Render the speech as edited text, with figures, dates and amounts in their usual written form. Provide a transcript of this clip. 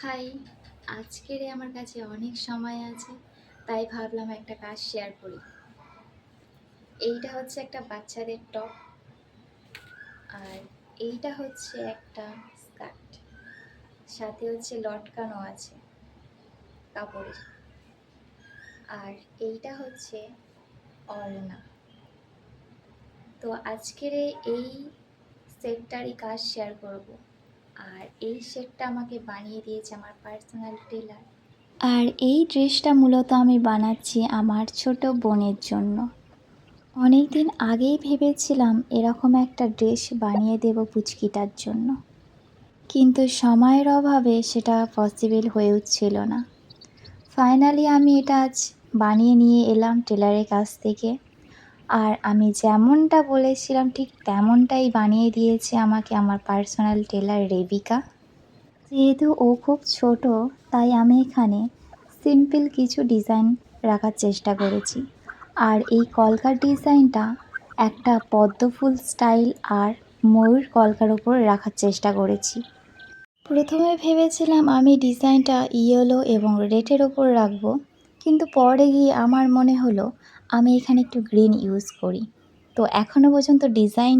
High, আজকের আমার কাছে অনেক সময় আছে, তাই ভাবলাম একটা কাজ শেয়ার করি। এইটা হচ্ছে একটা বাচ্চাদের টপ, আর এইটা হচ্ছে একটা স্কার্ট, সাথে হচ্ছে লটকানো আছে কাপড়ের। আর এইটা হচ্ছে ওড়না। তো আজকের এই সেটটারই কাজ শেয়ার করব। আর এই সেটটা আমাকে বানিয়ে দিয়েছে আমার পার্সোনাল টেলার। আর এই ড্রেসটা মূলত আমি বানাচ্ছি আমার ছোট বোনের জন্য। অনেক দিন আগেই ভেবেছিলাম এরকম একটা ড্রেস বানিয়ে দেব পুচকিটার জন্য, কিন্তু সময়ের অভাবে সেটা পসিবল হয়ে উঠছিল না। ফাইনালি আমি এটা আজ বানিয়ে নিয়ে এলাম টেলারের কাছ থেকে। আর আমি যেমনটা বলেছিলাম ঠিক তেমনটাই বানিয়ে দিয়েছে আমাকে আমার পার্সোনাল টেলার রেবিকা। যেহেতু ও খুব ছোট, তাই আমি এখানে সিম্পল কিছু ডিজাইন রাখার চেষ্টা করেছি। আর এই কলকার ডিজাইনটা একটা পদ্মফুল স্টাইল আর ময়ূর কলকার ওপর রাখার চেষ্টা করেছি। প্রথমে ভেবেছিলাম আমি ডিজাইনটা ইয়েলো এবং রেডের ওপর রাখবো, কিন্তু পরে গিয়ে আমার মনে হলো আমি এখানে একটু গ্রিন ইউজ করি। তো এখনও পর্যন্ত ডিজাইন